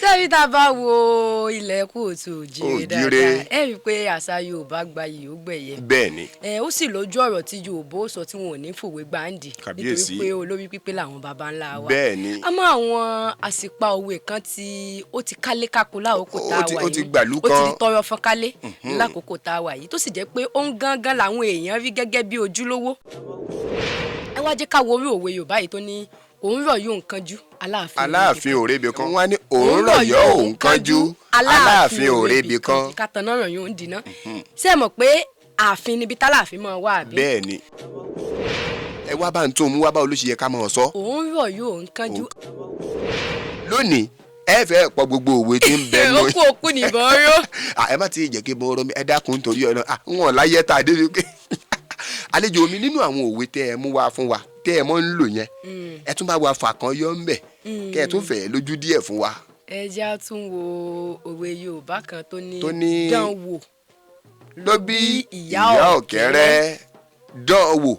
sẹ́yìn tá a bá wo ilẹ̀ kóòtù òjìrè dáadáa ẹ rí i pé àṣà Yorùbá gbayì ó gbẹ̀yẹ. bẹ́ẹ̀ni. ó sì lójú ọ̀rọ̀ tí Yorùbá ó sọ tí wọn ò ní fòwe gbáǹdì nítorí pé olórí pípé làwọn baba ńlá wa. bẹ́ẹ̀ni. àmọ́ àwọn àsìpá òwe kan tí ó ti kálé kákó lákòókò tá a wà yìí ó ti gbàlú kan ó ti tọrọ fọ́n kálé lákòókò tá a wà yìí tó sì jẹ́ pé ó ń gángan làwọn èèyàn rí gẹ́gẹ́ bí ojúlówó. ẹ wá jẹ́ ká wo orí òwe Yorùbá yìí tó ní òun rọ̀ yóò nǹkanjú Aláàfin òrebi kan wọ́n ní òun rọ̀ yọ òun kánjú Aláàfin òrebi kan. ìkàtàn náà rọ̀ yóò ń dìná. ṣé ẹ mọ̀ pé ààfin níbi táláàfin máa wà bí. bẹ́ẹ̀ni ẹ wá bá ń tó mú wá bá olóṣèyẹ ká máa sọ. òun rọ̀ yóò ń kánjú. lónìí ẹ fẹ́ pọ̀ gbogbo òwe tí ń bẹ mọ́. ó kú òkú nìbọn ró. ẹ má ti jẹ́ kí mo rọ mi ẹ dákun torí ọ̀nà wọn láyé tá a dé ní pé àlejò mi nínú àwọn òwe tẹ́ ẹ mú wá fún wa tẹ́ ẹ mọ́ ń lò yẹn ẹ tún bá wa fà kan yọ ń bẹ̀ kẹ́ ẹ tún fẹ́ lójú díẹ̀ fún wa. ẹ já tún wo òwe Yorùbá kan tó ní dán wò ló bí ìyá ọ̀kẹ́rẹ́ dán wò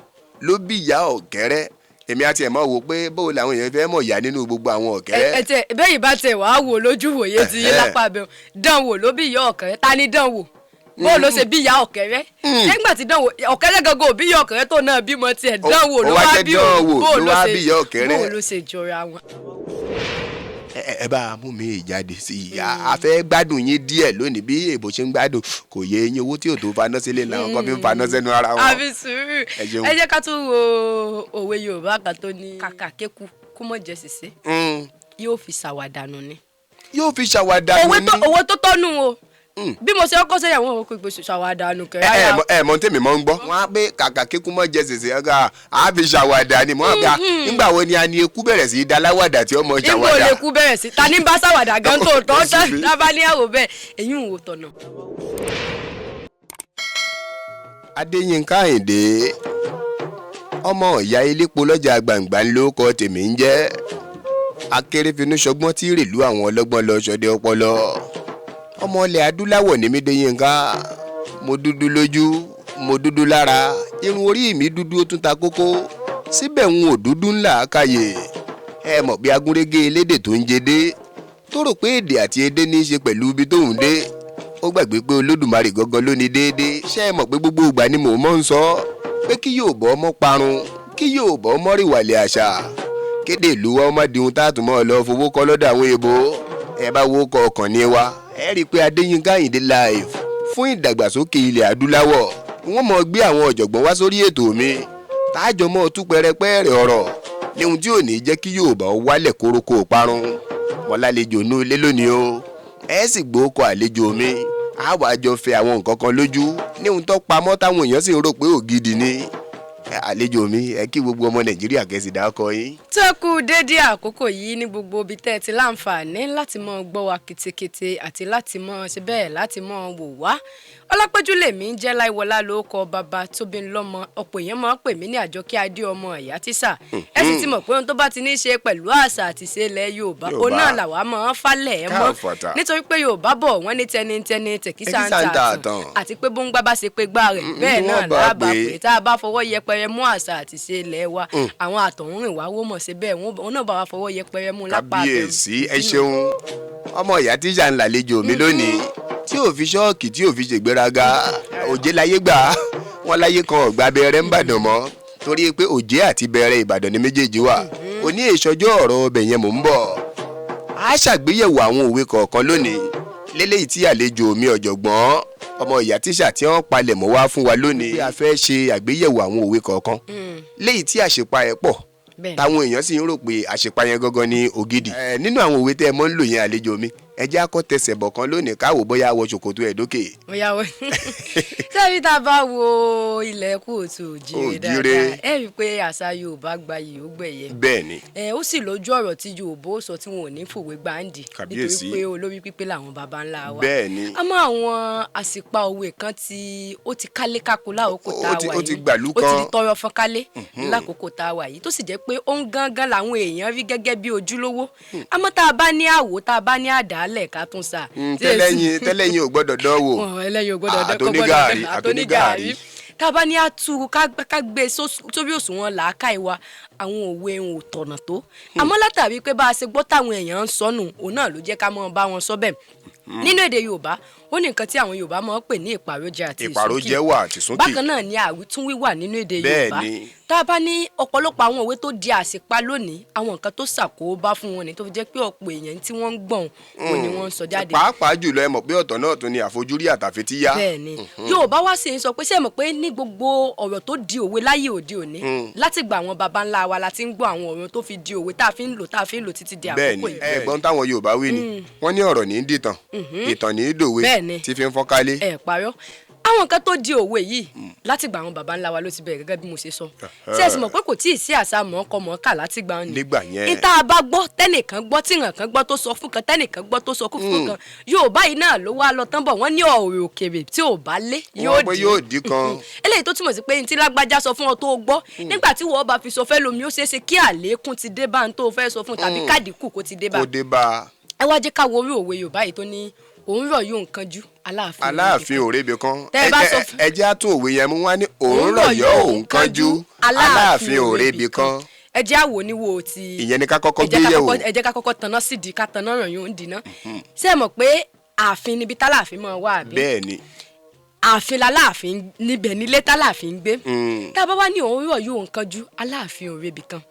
ló bí ìyá ọ̀kẹ́rẹ́ èmi àti ẹ̀ mọ̀ wò pé bó làwọn èèyàn fẹ́ mọ̀ ìyá nínú gbogbo àwọn ọ̀kẹ́rẹ́. ẹ tẹ bẹ́ẹ̀ bá tẹ wàá wò lójú wòye ti yé lápá bẹ́ẹ̀ dán wò ló bí ìyá ọ̀kẹ́rẹ́ ta ni dán wò bó ló ṣe bí ìyá ọ̀kẹ́rẹ́ nígbà tí dánwò ọ̀kẹ́rẹ́ gangan òbí ìyá ọ̀kẹ́rẹ́ tó náà bímọ tiẹ̀ dánwò ló wá bí bó ló ṣe jọra wọn. ẹ bá mú mi jáde sí i a fẹ́ gbádùn yín díẹ̀ lónìí bí èbó ṣe ń gbádùn kò yé yín owó tí ò tó faná sílé làwọn kan fi ń faná sẹ́nu ara wọn. àbí sùúrù ẹ jẹ́ ká tún wo òwe Yorùbá kan tó ní kàkà kéku kó mọ̀ jẹ́ ṣìṣe yóò fi ṣàwàdànù ni. yóò fi ṣàwàdànù ni. owó tó tọ́nu o bí mo ṣe kọ́kọ́ sẹ́yìn àwọn òkú ìgbésù ṣàwádàánù kẹ́rẹ́. ẹ mọ tèmi mọ ń gbọ́. wọ́n á pé kàkà kíkún mọ́ jẹ ṣèṣe ọ̀gá á fi ṣàwádà ni mọ́ ọ̀gá nígbà wo ni a ní ekú bẹ̀rẹ̀ sí í da láwàdà tí ó mọ ṣàwádà. nígbà wo lè kú bẹ̀rẹ̀ sí ta ní bá ṣàwádà gan tó tọ́ tábà ní àwò bẹ́ẹ̀ èyí ń wò tọ̀nà. Adéyínká Àyìndé ọmọ ìyá elépo lọ́jà gbàǹgbà ló kọ tèmi ń jẹ́ akérèfínú ṣọgbọ́n tí rèlú àwọn ọlọ́gbọ́n lọ ṣọdẹ ọpọlọ ọmọ ilẹ̀ adúláwọ̀ ní mi Déyínká mo dúdú lójú mo dúdú lára irun orí mi dúdú ó tún ta kókó síbẹ̀ ń ò dúdú ńlá káyè ẹ mọ̀ bí agúnrégé elédè tó ń jedé tó rò pé èdè àti èdè ní í ṣe pẹ̀lú ibi tóun dé ó gbàgbé pé Olódùmarè gangan ló ní déédéé ṣé ẹ mọ̀ pé gbogbo ìgbà ni mò ń mọ̀ ń sọ pé kí Yorùbá ọmọ parun kí Yorùbá ọmọ rìwàlẹ̀ àṣà kéde ìlú wa ọmọ dìhun táàtúmọ̀ lọ fowó kọ́ lọ́dọ̀ àwọn èèbó ẹ bá wo kọ ọkàn ní wa ẹ rí i pé Adéyínká Àyìndé live fún ìdàgbàsókè ilẹ̀ adúláwọ̀ wọ́n mọ̀ gbé àwọn ọ̀jọ̀gbọ́n wá sórí ètò mi táàjọ mọ́ tú pẹrẹpẹrẹ ọ̀rọ̀ léhun tí ò ní jẹ́ kí Yorùbá wálẹ̀ kórókó parun mọ́ lálejò ní ilé lónìí o ẹ sì gbóòkọ àlejò mi àwa jọ fẹ́ àwọn nǹkan kan lójú léhun tó pamọ́ táwọn èèyàn sì ń rò pé ògidì ni àlejò mi ẹ kí gbogbo ọmọ Nàìjíríà kẹsì dákọ yín. tó kù déédéé àkókò yìí ní gbogbo ibi tẹ́ ẹ ti láǹfààní láti mọ gbọ́ wa ketekete àti láti mọ ṣe bẹ́ẹ̀ láti mọ wò wá Ọlápẹ́jú lèmi ń jẹ́ Láìwọlá lórúkọ bàbá tóbi lọ́mọ ọ̀pọ̀ èèyàn máa ń pè mí ní Àjọkẹ́ Adé ọmọ ìyá tíṣà ẹ sì ti mọ̀ pé ohun tó bá ti ní í ṣe pẹ̀lú àṣà àti ìṣe ilẹ̀ Yorùbá òun náà làwa máa ń falẹ̀ ẹ mọ́ nítorí pé Yorùbá bọ̀ wọ́n ní tẹnitẹni tẹ̀kísà ń ta àtàn àti pé bóńgbà bá ṣe pé gbá rẹ̀ bẹ́ẹ̀ náà lábàá pé tá a bá fọwọ́ yẹpẹrẹ mú àṣà àti ìṣe ilẹ̀ wa àwọn àtọ̀húnrìn wa wó mọ̀ sí bẹ́ẹ̀ wọn náà bá wa fọwọ́ yẹpẹrẹ mú lápá àtẹ̀rù. kábíyèsí ẹ ṣeun ọmọ ìyá tíṣà ń lálejò mi lónìí tí ò fi ṣọ́ọ̀kì tí ò fi ṣègbéraga òjé láyé gbà wọ́n láyé kan ọ̀gbà bẹ̀rẹ̀ ń bàdàn mọ́ torí pé òjé àti bẹ̀rẹ̀ Ìbàdàn ní méjèèjì wà òní ìṣọjọ́ ọ̀rọ̀ ọbẹ̀ yẹn mò ń bọ̀ á ṣàgbéyẹ̀wò àwọn òwe kọ̀ọ̀kan lónìí lélẹ́yìí tí àlejò mi ọ̀jọ̀gbọ́n ọmọ ìyá tíṣà tí wọ́n palẹ̀ mọ́ wá fún wa lónìí a fẹ́ ṣe àgbéyẹ̀wò àwọn òwe kọ̀ọ̀kan léyìí tí àṣepa ẹ̀ pọ̀ táwọn èèyàn sì ń rò pé àṣepa yẹn gangan ní ògidì nínú àwọn òwe tẹ́ ẹ mọ́ ń lò yẹn àlejò mi ẹ jẹ́ akọ́ tẹsẹ̀ bọ̀ kan lónìí káwò bóyá wọ ṣòkòtò ẹ̀ dókè. bóyá wọ sẹ́yìn tá a bá wo ilẹ̀ kóòtù òjìrè dáadáa ẹ rí i pé àṣà Yorùbá gbayì ó gbẹ̀yẹ. bẹ́ẹ̀ni. ó sì lójú ọ̀rọ̀ tí Yorùbá ó sọ tí wọn ò ní fòwe gbáǹdì nítorí pé olórí pípé làwọn baba ńlá wa. bẹ́ẹ̀ni. àmọ́ àwọn àsìpá òwe kan tí ó ti kálé kákó lákòókò tá a wà yìí ó ti gbàlú kan ó ti tọrọ fọ́n kálé lákòókò tá a wà yìí tó sì jẹ́ pé ó ń gángan làwọn èèyàn rí gẹ́gẹ́ bí ojúlówó àmọ́ tá a bá ní àwò tá a bá ní àdálẹ̀ ká tún sa. tẹ́lẹ̀yìn ò gbọ́dọ̀ dánwò ẹlẹ́yìn ò gbọ́dọ̀ dánwò àtọ́nígàrí tá a bá ní àtúrú ká gbé sórí òṣùwọ̀n làákàyè wa àwọn òwe ò tọ̀nà tó àmọ́ látàrí pé bá a ṣe gbọ́ táwọn èèyàn ń sọnù òun náà ló jẹ́ ká mọ́ bá wọn sọ bẹ́ẹ̀ nínú èdè Yorùbá ó ní nǹkan tí àwọn Yorùbá máa ń pè ní ìpàrójẹ àti ìsúnkì. ìpàrójẹ wà àti ìsúnkì. bákan náà ni àwítúnwí wà nínú èdè Yorùbá. tá a bá ní ọ̀pọ̀lọpọ̀ àwọn òwe tó di àṣìpa lónìí àwọn nǹkan tó ṣàkóbá fún wọn ni tó fi jẹ́ pé ọ̀pọ̀ èèyàn tí wọ́n ń gbọ̀n wọn ni wọ́n ń sọ jáde. pàápàá jùlọ ẹ mọ̀ pé ọ̀tọ̀ náà tún ni àfojúrí àtàfetíyá. bẹ́ẹ̀ni Yorùbá wá sí ń sọ pé ṣé mọ̀ pé ní gbogbo ọ̀rọ̀ tó di òwe láyé òde òní láti gba àwọn baba ńlá wa la ti ń gbọ́ àwọn ọ̀rọ̀ tó fi di òwe tá a fi ń lò títí di àkókò yìí. bẹ́ẹ̀ni ẹ̀gbọ́n táwọn Yorùbá wí ni wọ́n ní ọ̀rọ̀ ní dìtàn ìtàn ní dòwe tí fi ń fọ́nkálé. ẹ parọ́ àwọn nǹkan tó di òwe yìí láti gba àwọn baba ńlá wa ló ti bẹ̀rẹ̀ gẹ́gẹ́ bí mo ṣe sọ tí ẹ sì mọ̀ pé kò tí ì sí àṣà mọ̀ọ́kọ-mọ̀ọ́kà láti gbà ní. nígbà yẹn ìta bá gbọ́ tẹ́nìkan gbọ́ tíran kan gbọ́ tó sọ fún kan tẹ́nìkan gbọ́ tó sọ fún kan Yorùbá yìí náà ló wá lọ tán bọ̀ wọ́n ní ọ̀rọ̀ òkèrè tí ò bá lé yóò di kan. eléyìí tó túmọ̀ sí pé ní tí lágbájá sọ fún ọ tó gbọ́ nígbà tí wọ́n bá fi sọ fẹ́ lomi ó ṣeéṣe kí àlékún ti dé bá ń tó fẹ́ sọ fún tàbí kádìkù kó ti dé bá. ẹ wá jẹ́ ká wo orí òwe Yorùbá yìí tó ní òun rọ̀ yóò nǹkan jú aláàfin òrèbè kan ẹjẹ́ àtún òwe yẹn mú wá ní òun rọ̀ yọ òun kan jú aláàfin òrèbè kan. ẹjẹ́ àwò ni wo ti ìyẹn ni ká kọ́kọ́ gbé yẹ̀wò. ẹjẹ́ ká kọ́kọ́ tanná sídìí ká tanná ràn yóò ń dìná. ṣé ẹ mọ̀ pé ààfin níbi táláàfin máa wà bí. bẹ́ẹ̀ni. ààfin láláàfin níbẹ̀ nílé táláàfin gbé. tá a bá wá ní òun rọ̀ yóò nǹkan jú aláàfin òrèbè kan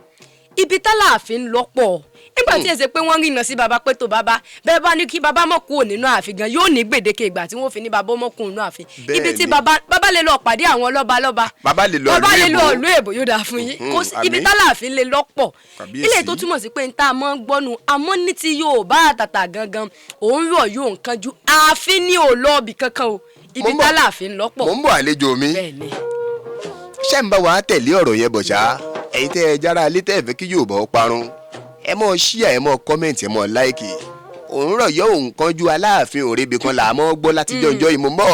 ibi táláàfin lọ́pọ̀ nígbà tí ẹ ṣe pé wọ́n rìnà sí baba pé tó baba bẹ́ẹ̀ bá ní kí baba mọ̀ kúrò nínú ààfin gan yóò ní gbèdéke ìgbà tí wọ́n fi ní baba mọ̀ kúrò nínú ààfin ibi tí baba lè lọ pàdé àwọn lọ́ba baba lè lọ ìlú èbò yóò dáa fún yín ibi táláàfin lè lọ́pọ̀ ilé tó túmọ̀ sí pé n ta mọ́ gbọ́nu àmọ́ ní ti Yorùbá àtàtà gangan òun rọ̀ yóò nǹkan ju ààfin ní ò lọ́ọ̀bì kankan o ibi táláàfin lọ́pọ̀. mo ń bọ̀ àlejò mi ṣé ń bá wa tẹ̀lé ọ̀rọ̀ yẹn bọ̀ ṣá ẹ̀yin tẹ́ ẹ jára alẹ́ tẹ́ ẹ fẹ́ kí Yorùbá ó parun ẹ mọ̀ ṣíà ẹ mọ̀ kọ́mẹ̀ntì ẹ mọ̀ láìkì òun rọ̀ yọ òun kan ju aláàfin òrèbè kan là á mọ́ gbọ́ láti jọjọ́ ìmọ̀ mọ́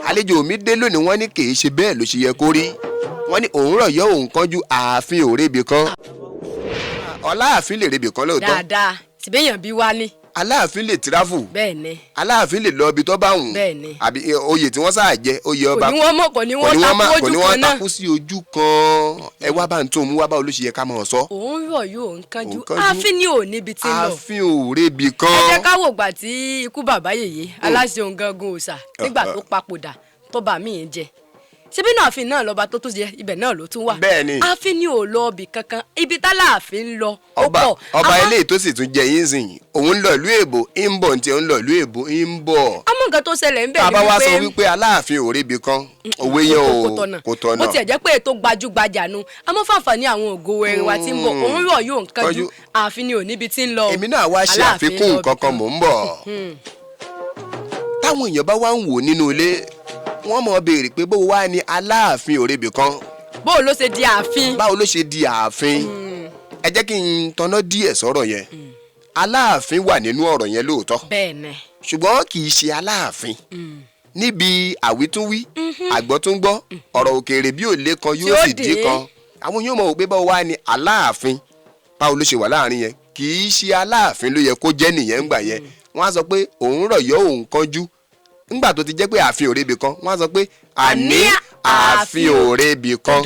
àlejò mi dé lónìí wọ́n ní kì í ṣe bẹ́ẹ̀ ló ṣe yẹ kó rí wọ́n ní òun rọ̀ yọ òun kan ju ààfin òrèbè kan ọláàfin lè rèbè kan lóòótọ́ dáadáa tìbẹ́yàn bí wá ní. aláàfin lè tirafu. bẹ́ẹ̀ni. aláàfin lè lọ ibi tó bá wùn. bẹ́ẹ̀ni. àbí oyè tí wọ́n sáà jẹ oyè ọba. kò ní wọ́n takú sí ojú kan ẹ wá bá ń tó mú wá bá olóṣè yẹ ká máa sọ. òun rọ̀ yóò ń kánjú ààfin ni ò níbi tí ń lọ. ààfin ò rébi kan. ẹ jẹ́ ká wò gbà tí ikú bàbá yèyé aláṣẹ òǹgangan òòṣà nígbà tó papòdà tó bà míì jẹ ṣebí náà ààfin náà lọba tó tún jẹ ibẹ̀ náà ló tún wà. bẹ́ẹ̀ni ààfin ni ò lọ ibì kankan ibi táláàfin ń lọ ó pọ̀. ọba eléyìí tó sì tún jẹ yín sìn òun lọ ìlú èbó ń bọ̀ ní tí òun lọ ìlú èbó ń bọ̀. àmọ́ nǹkan tó ṣẹlẹ̀ ń bẹ̀ ni wípé tá a bá wá sọ wípé aláàfin ò rébi kan òwe yẹn kò tọ̀nà. bó tiẹ̀ jẹ́ pé ètò gbajúgbajà nu àmọ́ fàǹfààní àwọn ògo ẹ̀rẹ̀ wa ti ń bọ̀ òun rọ̀ yóò nǹkan ju ààfin ni ò níbi tí ń lọ. èmi náà wá ṣe àfikún nǹkan kan mò ń bọ̀ táwọn èèyàn bá wá ń wò nínú ilé wọ́n mọ̀ béèrè pé bó wá ní aláàfin òrèbè kan. báwo ló ṣe di ààfin. báwo ló ṣe di ààfin. ẹ jẹ́ kí n tanná díẹ̀ sọ̀rọ̀ yẹn. aláàfin wà nínú ọ̀rọ̀ yẹn lóòótọ́. bẹ́ẹ̀ni. ṣùgbọ́n kì í ṣe aláàfin. níbi àwítúnwí àgbọ́túngbọ́ ọ̀rọ̀ òkèèrè bí òlé kan yóò sì dé kan. àwọn yóò mọ̀ wò pé báwo wá ní aláàfin. báwo ló ṣe wà láàrin yẹn kì í ṣe aláàfin ló yẹ kó jẹ́ nìyẹn ńgbà yẹn. wọ́n á sọ pé òun rọ̀ yọ òun kánjú ńgbà tó ti jẹ́ pé ààfin òrèbè kan wọ́n á sọ pé àní ààfin òrèbè kan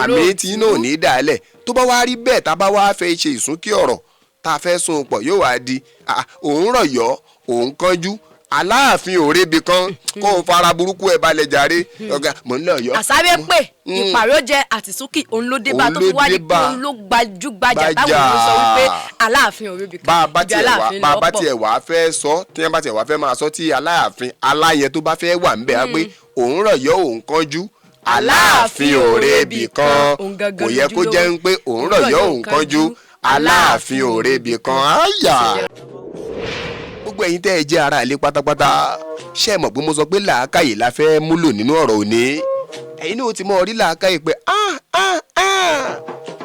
àmì tí náà ní dàálẹ̀ tó bá wá rí bẹ́ẹ̀ tá a bá wá fẹ́ ṣe ìsúnkí ọ̀rọ̀ tá a fẹ́ sún pọ̀ yóò wá di òun rọ̀ yọ òun kánjú aláàfin òrèbè kan kó o fara burúkú ẹ̀ balẹ̀ jàre ọ̀gá mò ń lọ yọ. àsáré pé ìpàrójẹ àtìsúkì òun ló dé bá tó fi wá ní pé òun ló gbajúgbajà táwọn èèyàn sọ wípé aláàfin òrèbè kan ìgbà aláàfin lọ́pọ̀. bá a bá tiẹ̀ wá fẹ́ sọ tí wọ́n bá tiẹ̀ wá fẹ́ máa sọ tí aláàfin aláyẹ tó bá fẹ́ wà ńbẹ̀ á pé òun rọ̀ yọ òun kánjú aláàfin òrèbè kan kò yẹ kó jẹ́ ń pé òun rọ̀ yọ òun kánjú aláàfin òrèbè kan áyà. gbogbo ẹ̀yin tẹ́ ẹ jẹ́ ara ilé pátápátá ṣé ẹ mọ̀ pé mo sọ pé làákàyè la fẹ́ múlò nínú ọ̀rọ̀ òní ẹ̀yin náà ti mọ̀ rí làákàyè pé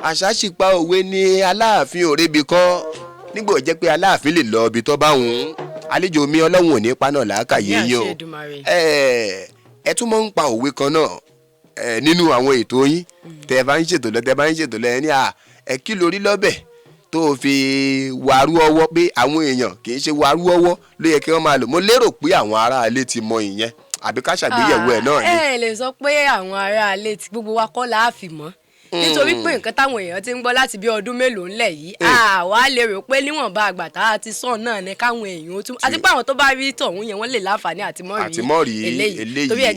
àṣà sì pa òwe ní aláàfin òrèbè kan nígbà ó jẹ́ pé aláàfin lè lọ ibi tó bá wùn àlejò mi ọlọ́run ò ní pa náà làákàyè yín o ẹ tún mọ̀ ń pa òwe kan náà nínú àwọn ètò yín tẹ́ bá ń ṣètò lọ ẹni ẹ kí lórí lọ́bẹ̀ tó fi wàrú ọwọ́ pé àwọn èèyàn kì í ṣe wàrú ọwọ́ ló yẹ kí wọ́n máa lò mo lérò pé àwọn aráalé ti mọ ìyẹn àbí ká ṣàgbéyẹ̀wò ẹ̀ náà ni. ẹ lè sọ pé àwọn aráalé tí gbogbo wa kọ́ láàfin mọ́ nítorí pé nǹkan táwọn èèyàn ti ń gbọ́ láti bí ọdún mélòó ńlẹ̀ yìí àwa lè rò pé níwọ̀nba àgbà tá a ti sàn náà ni káwọn èèyàn ó tún àti pé àwọn tó bá rí tọ̀hún yẹn wọ́n lè láǹfààní àti mọ́ rí eléyìí torí ẹ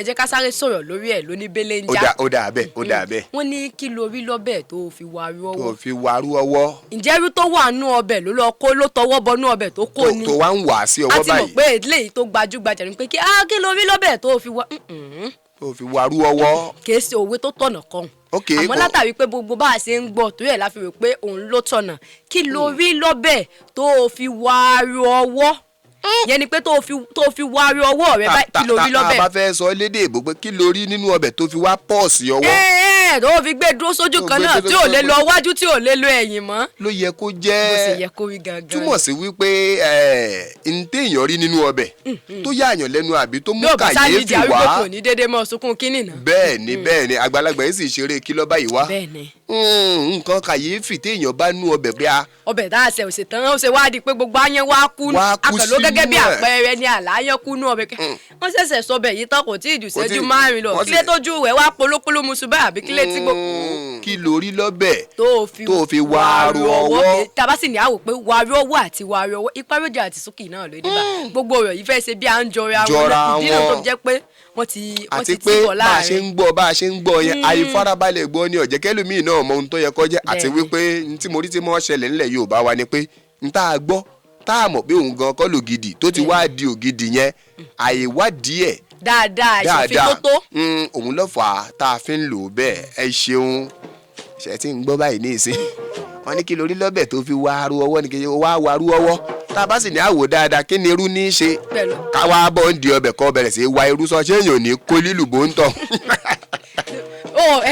jẹ́ ká sáré sọ̀rọ̀ lórí ẹ̀ lóní bẹ́lẹ̀ ń já. ó dà bẹ́ẹ̀. wọ́n ní kí lo rí lọ́bẹ̀ tó fi warú ọwọ́. tó fi warú ọwọ́. ǹjẹ́ irú tó wà nú ọbẹ̀ ló lọ kó ló tọwọ́ bọ nú ọbẹ̀ tó kó ni. tó wá ń wà sí ọwọ́ báyìí. a ti mọ̀ pé eléyìí tó gbajúgbajà ni pé kí lo rí lọ́bẹ̀ tó fi wá. tó fi warú ọwọ́. kì í ṣe òwe tó tọ̀nà kan okay, àmọ́ látàrí pé gbogbo bá a ṣe ń gbọ́ tó yẹ láfi rò pé òun ló tọ̀nà kí lo rí lọ́bẹ̀ tó fi warú ọwọ́ yẹn ni pé tó fi warú ọwọ́ rẹ báyìí kí lo rí lọ́bẹ̀. tá a bá fẹ́ sọ lédè èbó pé kí lo rí nínú ọbẹ̀ tó fi wá pọ́ọ̀sì ọwọ́. tó fi gbé dúró sójú kan náà tí ò lè lọ wájú tí ò lè lọ ẹ̀yìn mọ́. ló yẹ kó jẹ́ bó ṣe yẹ kó rí gangan. túmọ̀ sí wípé ntẹ̀yàn rí nínú ọbẹ̀ tó yáàyàn lẹ́nu àbí tó mú kàyéfì wá. yóò bá sáà nídìí arúgbó kò ní déédéé mọ́ sunkún kínní náà. bẹ́ẹ̀ ni àgbàlagbà yìí sì ṣeré kí lọ́ba yìí wá. nǹkan kàyéfì téèyàn bá nú ọbẹ̀ bí a. ọbẹ̀ tá a ṣe òsè tán ó ṣe wá di pé gbogbo ayán wá kú akànló gẹ́gẹ́ bí àpẹẹrẹ ni àlàyé kú nú ọbẹ̀ wọ́n ṣẹ̀ṣẹ̀ sọbẹ̀ yìí tán kò tí ì jù ṣẹ́jú márùn lọ kílé tójú rẹ̀ wá polópoló musu báyìí àbí kílé tí gbogbo. kí lórí lọ́bẹ̀ tó fi wàrú ọwọ́. tàbá sì ní àwò pé wàrú ọwọ́ àti wàrú ọwọ́ ìparójà àti sókè náà ló dé bá gbogbo ọ̀rọ̀ yìí fẹ́ ṣe bí à ń jọra wọn ìdí náà tó jẹ́ pé wọ́n ti tì bọ̀ láàrin. bá a ṣe ń gbọ́ yẹn àìfarabalẹ̀ gbọ́ ni ọ̀jẹ̀ kẹ́lòmíì náà mọ ohun tó yẹ kó jẹ́ àti wípé n tí mo rí tí mo ṣẹlẹ̀ ńlẹ̀ Yorùbá wa ni pé n tá a gbọ́ tá a mọ̀ pé òun gan kọ́ lògidì tó ti wá di ògidì yẹn àìwádìí ẹ̀ dáadáa ìṣòfin tó tó. òun ló fà á tá a fi ń lò bẹ́ẹ̀ ẹ ṣeun ṣe tí ń gbọ́ báyìí ní ìsìn wọ́n ní kí lórí lọ́bẹ̀ tó fi warú ọwọ́ ní kí wá warú ọwọ́ tá a bá sì ní àwò dáadáa kí ni irú ní í ṣe káwá bọ́ ń di ọbẹ̀ kọ́ bẹ̀rẹ̀ sí wa irú sọ ṣé èèyàn ní kó lílù bó ń tọ̀.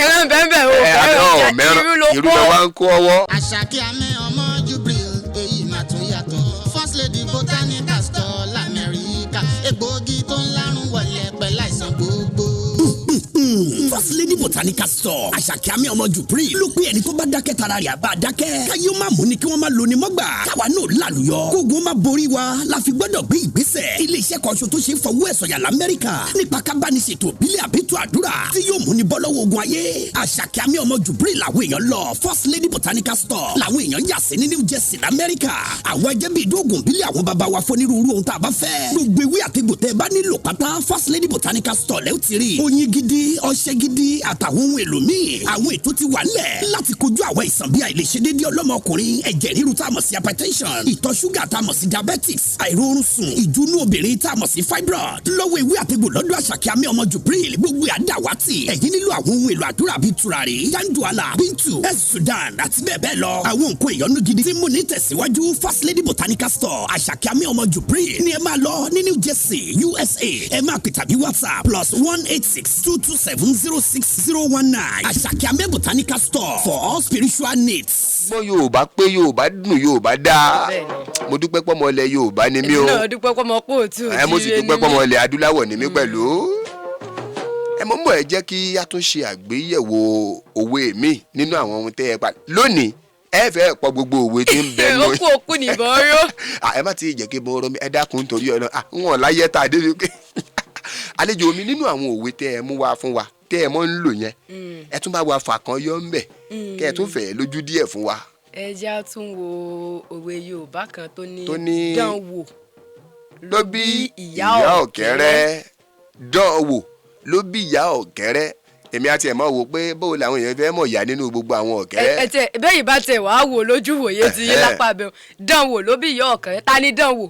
ẹran bẹ́ẹ̀ o ẹran irú ló kó. irú ló wá ń kó ọwọ́. Àṣàkí Àmẹ́ ọmọ Jubril èyí máa tún yàtọ̀ First Lady Botanical Store l'Amẹ́ríkà egbòogi tó ń lárùn wọlé pẹ̀lú àìsàn gbogbo. First Lady Botanical Store Àṣàkí Àmẹ́ ọmọ Jubril ló pé ẹni tó bá dákẹ́ tara rẹ̀ àbá dákẹ́ káyé ó má mú ni kí wọ́n má lo ni mọ́gbà káwa náà lálùyọ kógun má borí wa la fi gbọ́dọ̀ gbé ìgbésẹ̀ iléeṣẹ́ kan ṣo tó ṣe fọwọ́ ẹ̀ sọ̀yà l'Amẹ́ríkà nípa kábániṣètò ìbílẹ̀ àbẹ́tò àdúrà tí yóò mú ni bọ́ lọ́wọ́ ogun ayé Àṣàkí Àmẹ́ ọmọ Jubril làwọn èèyàn lọ First Lady Botanical Store làwọn èèyàn yà sí ní New Jersey l'Amẹ́ríkà àwọn ẹjẹ́ bíi ìdóògùn ìbílẹ̀ àwọn baba wa fọ́nírúurú ohun tá a bá fẹ́ gbogbo ewé àtegbò tẹ́ bá nílò pátá First Lady Botanical Store lẹ́ ó ti rí oyin gidi ọṣẹ gidi àtàwọn ohun èlò míì àwọn ètò ti wà nílẹ̀ láti kojú àwọn ìsàn bíi àìlèṣedéédé ọlọ́mọkùnrin ẹ̀jẹ̀ ríru tá a mọ̀ sí hypertension ìtọ̀ ṣúgà tá a mọ̀ sí diabetics àìróorun sùn ìjúnú obìnrin tá a mọ̀ sí fibroid lọ́wọ́ ewé àtegbò lọ́dọ̀ Àṣàkí Àmẹ́ ọmọ Jubril gbogbo àdáwátì ẹ̀yin nílò àwọn ohun èlò àdúrà bíi tùràrí danduala bintu sudan àti bẹ́ẹ̀ bẹ́ẹ̀ lọ àwọn nǹkan ìyọnu gidi tí mo ní tẹ̀síwájú First Lady Botanical Store Àṣàkí Àmẹ́ ọmọ Jubril ni ẹ máa lọ ní New Jersey USA ẹ máa pè tàbí WhatsApp +18622706019 Àṣàkí Àmẹ́ Botanical Store for all spiritual needs. gbọ́ Yorùbá pé Yorùbá dùn Yorùbá dáa mo dúpẹ́ pọ́mọ ilẹ̀ Yorùbá ni mí o èmi náà dúpẹ́ pọ́mọ kóòtù òjì mo sì dúpẹ́ pọ́mọ ilẹ̀ adúláwọ̀ ni mí pẹ̀lú ẹ mọ̀ mọ̀ ẹ jẹ́ kí a tún ṣe àgbéyẹ̀wò òwe mi nínú àwọn ohun tẹ́ ẹ pa lónìí ẹ fẹ́ pọ̀ gbogbo òwe tí ń bẹ lóyún. okú òkú nìbọn ró. ẹ má ti jẹ́ kí mo rọ mi ẹ dákun nítorí ọ̀nà wọn láyé tá a dé wípé àlejò mi nínú àwọn òwe tẹ́ ẹ mú wá fún wa tẹ́ ẹ mọ́ ń lò yẹn ẹ tún bá wa fà kan yọ ń bẹ̀ kẹ́ ẹ tún fẹ́ lójú díẹ̀ fún wa. ẹ jẹ́ á tún wo òwe Yorùbá kan tó ní dánwò ló bí ìyá ọ̀kẹ́rẹ́ dánwò ló bí ìyá ọ̀kẹ́rẹ́ èmi àti ẹ̀ mọ̀ wò pé bóò làwọn èèyàn fẹ́ mọ̀ ìyá nínú gbogbo àwọn ọ̀kẹ́rẹ́. ẹ tẹ bẹ́ẹ̀ bá tẹ wàá wò lójú wòye ti yé lápá bẹ́ẹ̀ dánwò ló bí ìyá ọ̀kẹ́rẹ́ ta ni dánwò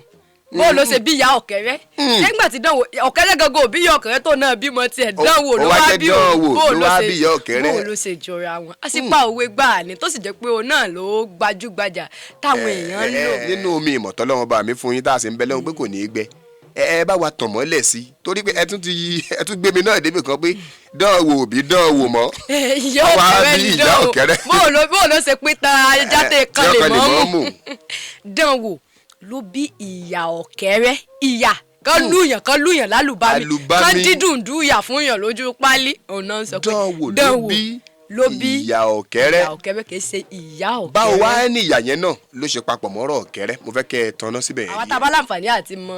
bó ló ṣe bí ìyá ọ̀kẹ́rẹ́ nígbà tí dánwò ọ̀kẹ́rẹ́ gangan ò bí ìyá ọ̀kẹ́rẹ́ tó náà bímọ tiẹ̀ dánwò ló wá bí ìyá ọ̀kẹ́rẹ́ bó ló ṣe jọra wọn a sì pa òwe gbà ní tó sì jẹ́ pé òun náà ló gbajúgbajà táwọn èèyàn ń lò. nínú omi ìmọ̀tọ́ lọ́wọ́ bá mi fún yín tá a sì ń bẹ lọ́wọ́ pé kò ní í gbẹ ẹ bá wa tàn mọ́lẹ̀ sí i torí pé ẹ tún gbé mi náà débi kan pé dánwò òbí dánwò mọ́ ìyá ọ̀kẹ́rẹ́ bó ló ṣe pín ta jáde kan lè mọ́ mú dánwò ló bí ìyá ọ̀kẹ́rẹ́ ìyá kan lùyàn lálùbami kan dídùn dùyà fún yàn lójú pálí òun náà sọ pé dánwò ló bí ìyá ọ̀kẹ́rẹ́. ìyá ọ̀kẹ́rẹ́ kì í ṣe ìyá ọ̀kẹ́rẹ́. báwo wá ní ìyá yẹn náà ló ṣe papọ̀ mọ́rọ̀ ọ̀kẹ́rẹ́ mo fẹ́ kẹ́ ẹ tanná síbẹ̀ yẹn. àwọn tá a bá láǹfààní àti mọ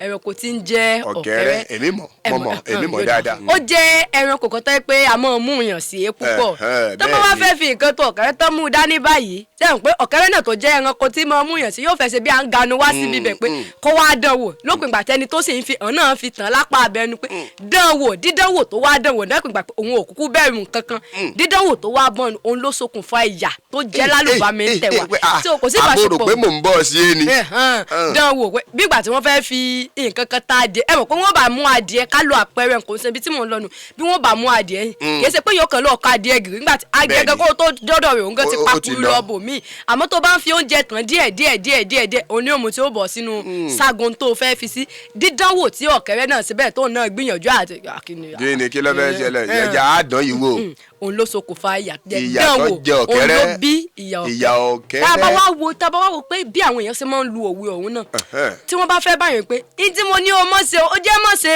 ẹranko tí ń jẹ́ ọ̀kẹ́rẹ́. èmi mọ̀ dáadáa. ó jẹ́ ẹranko kan tó yẹ pé a máa mú yàn sí é púpọ̀. tó bá wá fẹ́ fi nǹkan tó ọ̀kẹ́rẹ́ tó mú dání báyìí sẹ́yìn pé ọ̀kẹ́rẹ́ náà tó jẹ́ ẹranko tí máa mú yàn sí yóò fẹ́ ṣe bí à ń ganu wá síbi bẹ̀ pé kó wá dán wò lópin ìgbà tẹni tó sì ń fi hàn náà fi tàn lápá abẹnú pé dán wò dídán wò tó wá dán wò lópin ìgbà pé òun ò kúkú bẹ̀rù kankan dídán wò tó wá bọ́ọ̀nù òun ló ṣokùnfà ìyà tó jẹ́ lálùbami ń tẹ̀ wá. kò sí ìbáṣepọ̀ àbúrò pé mò ń bọ̀ sí ẹni. dán wò pé bí ìgbà tí wọ́n fẹ́ fi nǹkan kan ta adìẹ ẹ mọ̀ pé wọ́n bá mú adìẹ ká lo àpẹẹrẹ nǹkan ṣe ibi tí mò ń lọ nù bí wọ́n bá mú adìẹ kì í ṣe pé yóò kàn lọ́ọ́ ká adìẹ gírí nígbà tí adìẹ gan kó tó dọ́dọ̀ rẹ̀ òun gan ti pakuru lọ bò míì àmọ́ tó bá ń fi oúnjẹ tán díẹ̀ òní òmù tí ó bọ̀ sínú ságun tó fẹ́ fi sí dídánwò tí ọ̀kẹ́rẹ́ náà síbẹ̀ tó náà gbìyànjú àti kíni kí ló fẹ́ ṣẹlẹ̀ ìyá àdán yìí wò. òun ló ṣokùnfà ìyà tó jẹ ọ̀kẹ́rẹ́ òun ló bí ìyà ọ̀kẹ́rẹ́. tá a bá wá wo pé bí àwọn èèyàn ṣe máa ń lu òwe ọ̀hún náà tí wọ́n bá fẹ́ báyìí pé ìdí mo ní o mọ̀ ṣe ó jẹ́ mọ̀ ṣe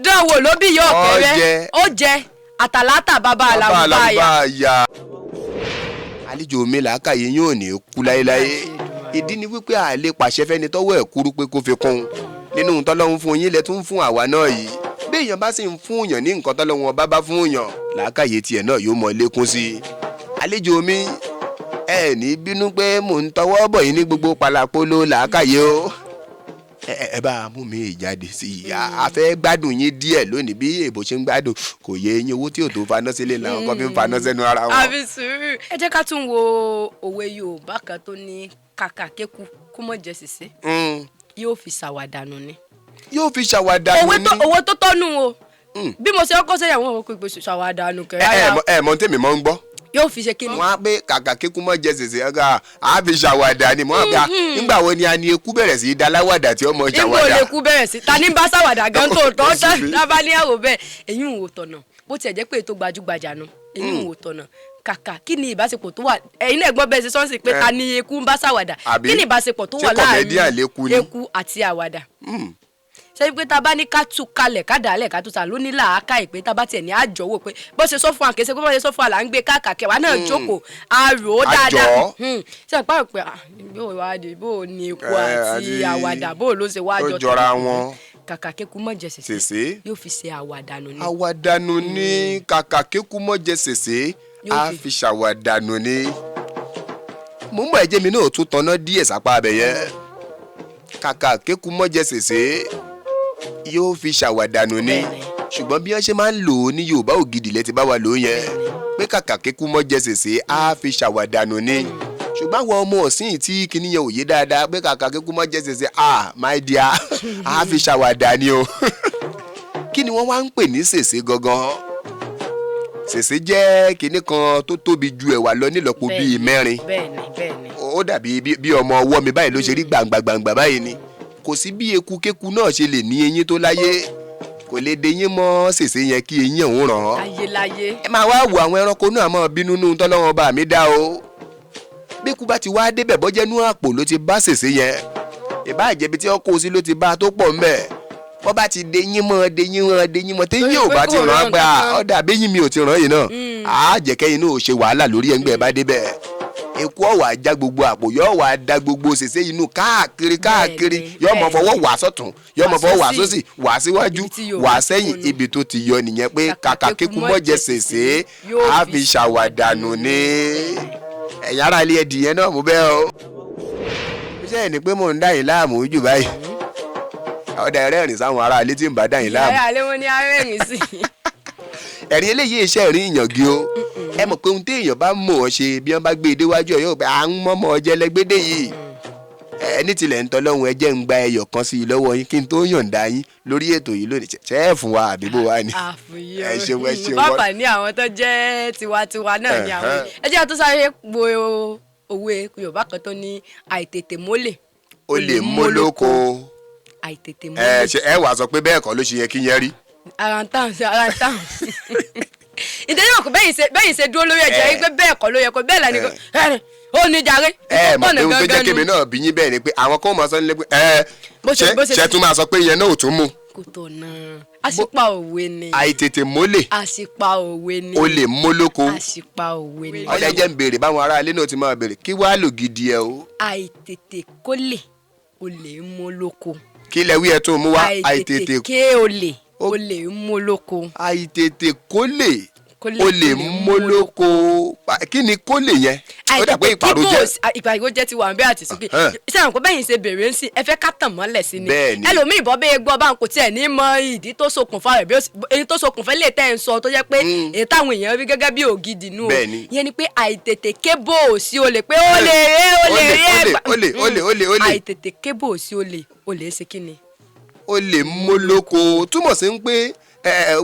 dánwò ló bí ìyà ọ̀kẹ́rẹ́ ó jẹ àtàlátà bàbá àlàbà àlejò mi làákàyè yóò ní kú láéláé ìdí ni wípé a lè pàṣẹ fẹ́ni tọ́wọ́ ẹ̀ kúrú pé kó fi kún nínú tọ́lọ́hún fún yín lẹ tún fún àwa náà yìí bí èèyàn bá sì ń fún yàn ní nǹkan tọ́lọ́hún ọba bá fún yàn làákàyè tiẹ̀ náà yóò mọ lékún sí i àlejò mi ẹ ní bínú pé mò ń tọwọ́ bọ̀ yín ní gbogbo palapolo làákàyè o ẹ bá mú mi jáde sí i a fẹ́ gbádùn yín díẹ̀ lónìí bí èbó ṣe ń gbádùn kò yẹ yín owó tí ò tó faná sílé làwọn kan fi ń faná sẹ́nu ara wọn. àbí sùúrù ẹ jẹ́ ká tún wo òwe Yorùbá kan tó ní kàkà kéku kó mọ̀ jẹ sèse yóò fi ṣàwàdànù ni. yóò fi ṣàwàdànù ni. owó tó tọ́nu o bí mo ṣe kọ́kọ́ sẹ́yìn àwọn ọmọ pípé ṣàwàdànù kẹ́rẹ́. ẹ mọ̀ tèmi mọ̀ ń gbọ́. yóò fi ṣe kíni. wọn á pé kàkà kíkú mọ jẹ sèse ọgá á fi ṣàwàdà ni mọ àgbà nígbà wo ni a ní eku bẹ̀rẹ̀ sí í daláwàdà tí ó mọ ṣàwàdà. nígbà olè kú bẹ̀rẹ̀ sí ta ní bá ṣàwàdà gan tó tọ́ tábà ní àrò bẹ́ẹ̀ èyí ń wò tọ̀nà bó tiẹ̀ jẹ́ pé ètò gbajúgbajà nu èyí ń wò tọ̀nà kàkà kí ni ìbáṣepọ̀ tó wà ẹ̀yin náà gbọ́ bẹ́ẹ̀ ṣe sọ́nsì pé ta ni eku ń bá ṣàwàdà kí ni ìbáṣepọ̀ tó wà láàrin eku àti àwàdà ṣe pé tá a bá ní ká tú kalẹ̀ ká dàálẹ̀ ká tú ta ló ní làákà ìpè tá a bá tiẹ̀ ní àjọwò pé bó ṣe sọ fún wa kèsè pé bó ṣe sọ fún wa là ń gbé káàkiri wa náà jókòó àrò dáadáa ṣe àpá pé bó wá di bó ní eku àti àwàdà bó ló ṣe wá jọ jọra wọn kàkà kéku mọ̀ jẹ sèse yóò fi ṣe àwàdànù ni. àwàdànù ni kàkà kéku mọ̀ jẹ sèse á fi ṣàwàdànù ni. mo ń bọ̀ ẹ̀jẹ̀ mi náà tún tanná díẹ̀ sápá abẹ yẹn kàkà kéku mọ̀ jẹ sèse yóò fi ṣàwàdànù ni ṣùgbọ́n bí wọ́n ṣe máa ń lò ó ní Yorùbá Ògidì lẹ ti bá wa lò ó yẹn pé kàkà kéku mọ́ jẹ sèse á fi ṣàwàdànù ni ṣùgbọ́n àwọn ọmọ ọ̀sìn tí kìíní yẹn ò yé dáadáa pé kàkà kéku mọ́ jẹ sèse my dear á fi ṣàwàdà ni o kí ni wọ́n wá ń pè ní sèse gangan sèse jẹ́ kinní kan tó tóbi ju ẹ̀wà lọ nílọ́po bíi mẹ́rin ó dàbí bí ọmọ ọwọ́ mi báyìí ló ṣe rí gbàǹgbàǹgbà báyìí ni kò sí bí ekukeku náà ṣe lè ní eyín tó láyé kò lè de eyín mọ́ sèse yẹn kí eyín òun ràn án. ayélayé. ẹ máa wá wo àwọn ẹranko náà máa bínú nù tọ́lọ́wọ́n bá mi dá o. bẹ́ẹ̀kú bá ti wá débẹ̀ bọ́jẹ́nú àpò ló ti bá sèse yẹn ìbá ìjẹ́bi tí wọ́n kó sí ló ti bá a tó pọ̀ ńbẹ̀ wọ́n bá ti de eyín mọ́ téyín ò bá ti ràn án pé ọ̀dà béyín mi ò ti ràn yìí náà àá jẹ́kẹ́yìn náà ò ṣe wàhálà lórí ẹ̀ńgbẹ́ bá débẹ̀ eku ọwà já gbogbo àpò yóò wá da gbogbo sèse inú káàkiri yóò mọ fọwọ́ wà sọ́tún yóò mọ fọwọ́ wà sósì wà síwájú wà sẹ́yìn ibi tó ti yọ nìyẹn pé kàkà kíkú mọ́jẹ sèse á fi ṣàwàdànù ní ẹ̀yà ara ilé ẹ̀dìyẹn náà mú bẹ́ẹ̀ o. iṣẹ́ ẹ̀ ni pé mò ń dá yín láàmú jù báyìí ọ̀dà ẹ̀rẹ́rìn sáwọn ará ilé tí ń bá dá yín láàmú. ìyá alẹ́ wọn ni arẹ́rìn sí i. ẹ̀rín eléyìí iṣẹ́ ìrìn ìyànjú o ẹ mọ̀ pé ohun tí èèyàn bá mọ̀ ọ́ ṣe bí wọ́n bá gbé e déwájú ẹ̀ yóò pé à ń mọ́mọ́ ọjẹ́ lẹ́gbẹ́dẹ́ yìí ẹni tilẹ̀ ń tọ́lọ́hún ẹ jẹ́ ń gba ẹyọ kan sí i lọ́wọ́ yín kí n tó yọ̀ǹda yín lórí ètò yìí lónìí ṣe é fún wa àbí bó wa ni. ẹ ṣeun bàbá ní àwọn tó jẹ́ tiwantiwa náà ni àwọn ẹ jẹ́ tó sáré gbo òwe Yorùbá kan tó ní àìtètè mólè. o lè mólóko. àìtètè mólè. ẹ wàá sọ pé bẹ́ẹ̀ kọ́ ló ṣe yẹ kí yẹn rí. ara ń tàn ìdílé náà kò bẹ́yìn ṣe dúró lórí ẹ̀jẹ̀ yìí pé bẹ́ẹ̀ kọ́ ló yẹ kó bẹ́ẹ̀ lẹ́nu kan ó ní jàre. mọ̀ pé ohun tó jẹ́ kémi náà bí yín bẹ́ẹ̀ ni pé àwọn kan máa sọ nílé pé ṣe tún máa sọ pé ìyẹn náà ò tún mú. kò tọ̀nà àṣìpa òwe ni. àìtètè mólè. àṣìpa òwe ni. olè mólóko. àṣìpa òwe ni. ọ̀dà jẹ́ ń béèrè báwọn aráalé náà ti máa béèrè kí wàá lò gidi ẹ o. àìtètè kólè olè mólóko. kí lẹ wí ẹ tó mú wá. àìtètè ké olè olè mólóko. àìtètè kólè olè mólóko. kí ni kólè yẹn. ó dà pé ìpàrọ̀ jẹ́ ti wà ń bẹ́ àti sókè sẹ́wọ̀n kó bẹ́yìn ṣe bèrè ń sìn ẹ fẹ́ ká tàn mọ́lẹ̀ sí ni ẹlòmíì bọ́ bẹ́ẹ̀ gbọ́ bá ń kò tiẹ̀ ní mọ ìdí tó ṣokùnfà rẹ̀ bí èyí tó ṣokùnfà lè tẹ́ ẹ̀ ń sọ tó jẹ́ pé èyí táwọn èèyàn rí gẹ́gẹ́ bí ògidì nù o ìyẹn ni pé àìtètè kébò sí olè pé olè àìtètè kébò sí olè ṣe kí ni. olè mólóko túmọ̀ sí pé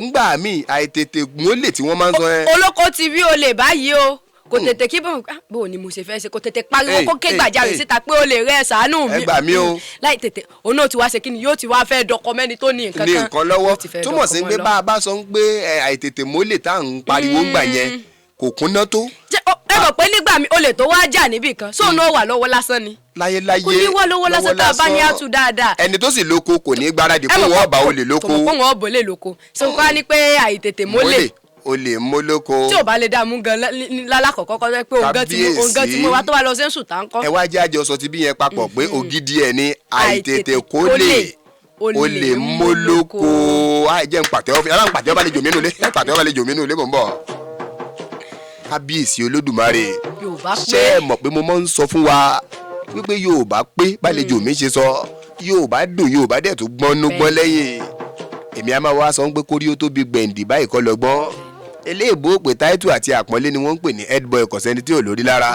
ngbà míì àìtètè mólè tí wọ́n máa ń sọ ẹ. olóko ti rí olè báyìí o kò tètè kí bó ni mo ṣe fẹ́ ṣe kò tètè pariwo kó ké gbàjarè síta pé olè rẹ ṣàánú mi. ẹ gbà mí o. láì tètè òun náà ti wá ṣe kí ni yóò ti wá fẹ́ dọkọ mẹ́ni tó ní nǹkan kan. ní nǹkan lọ́wọ́ túmọ̀ sí pé bá a bá sọ pé àìtètè mólè tá à ń pariwo ńgbà yẹn kò kúnná tó. ẹ mọ̀ pé nígbà mi olè tó wá jà níbì kan sóun náà wà lọ́wọ́ lásán ni. láyéláyé kò ní wá lọ́wọ́ lásán tá a bá ní àtú dáadáa. ẹni tó sì lóko kò ní gbáradì fún wọn ọba olè lóko. kò mọ̀ fún wọn ọbọ̀ lè lóko sọ wá ní pé àìtètè mólè. olè mólóko. tí ò bá lè dààmú gan lálàkọ̀kọ́ kọ́ pé òun gan ti mú wa tó wá lọ sí èsù tá ń kọ́. ẹ wá jẹ́ àjọsọ ti bí yẹn papọ̀ pé ògidì ẹ̀ ní àìtètè kólè olè mólóko. jẹ́ ń pàtẹ́wọ́ fún yàrá ń pàtẹ́wọ́ bá lè jò mí nulẹ̀ pàtẹ́wọ́ bá lè jò mí nulẹ̀ mọ̀ ń bọ̀. kábíyèsí olódùmarè ṣé ẹ mọ̀ pé mo máa ń sọ fún wa wípé Yorùbá pé bálejò mi ṣe sọ Yorùbá dùn Yorùbá dẹ̀ tó gbọ́n gbọ́n lẹ́yìn èmi a máa wá sọ pé kórí ó tóbi gbẹ̀ǹdì báyìí kọ́ lọ́gbọ́n eléèbó pé táìtù àti àpọ́nlé ni wọ́n ń pè ní headboy kọ̀sẹ́ni tí ò lórí lára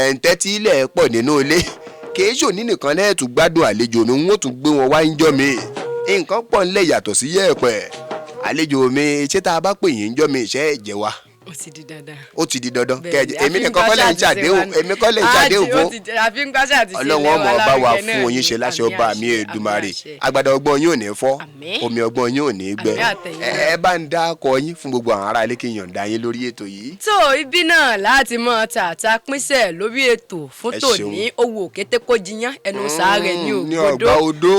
ẹ̀ǹtẹ́tí ilẹ̀ pọ̀ nínú ilé kìí ṣòní nìkan lẹ́ẹ̀tù gbádùn àlejò mi wọ́n tún gbé wọn wá ń jọ́ mi nǹkan pọ̀ ńlẹ̀ yàtọ̀ sí yẹ̀pẹ̀ àlejò mi ṣé tá a bá pè yín ń jọ́ mi ìṣe ẹ̀jẹ̀ wa. ó ti di dandan. ó ti di dandan kẹjẹ èmi nìkan kọ́ lè ń ṣàdéhùn èmi kọ́ lè ń ṣàdéhùn fún ọlọ́wọ́n ọmọ ọba wa fún oyin ṣe láṣẹ ọba mi Èdùmàrè agbada ọgbọ́n yín ò ní fọ́ omi ọgbọ́n yín ò ní gbẹ ẹ bá ń dá akọ yín fún gbogbo àwọn ará ilé kí n yọ̀ǹda yín lórí ètò yìí. tó ibi náà láti mọ tààtà pínṣẹ lórí ètò fún tòní owó òkété kó jiyàn ẹnu sàárẹ ní ògbódó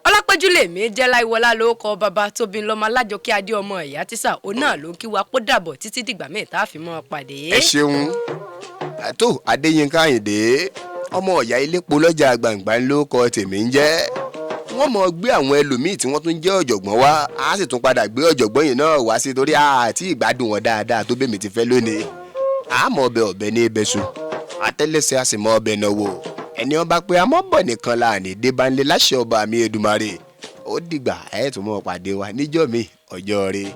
ọlápẹ́jú lèmi jẹ́ láìwọlá lórúkọ bàbá tóbi lọ́mọ alájọkẹ́ adé ọmọ ìyá tísà òun náà ló ń kí wa kó dàbọ̀ títí dìgbà míì tá a fi mọ́ pàdé. ẹ ṣeun tó Adéyínká Àyìndé ọmọ ọ̀yá ilépo lọ́jà gbàǹgbà ló kọ tèmi ń jẹ́ wọ́n mọ̀ gbé àwọn ẹlòmíì tí wọ́n tún jẹ́ ọ̀jọ̀gbọ́n wá á sì tún padà gbé ọ̀jọ̀gbọ́n yìí náà wá sí torí àti ìgbádùn wọn dáadáa tó bẹ́ẹ̀ mi ti fẹ́ lónìí àmọ́ ọbẹ̀ ní ibẹ̀sùn àtẹ́lẹsẹ̀ a sì mọ ọbẹ̀ náà wò ẹni wọn bá pé amọ́bọ̀ nìkan láàánú débánlé láṣẹ ọba mi Èdùmàrè ó dìgbà ẹ̀ tún mọ̀ pàdé wa níjọ́ mi ọjọ́ rẹ̀.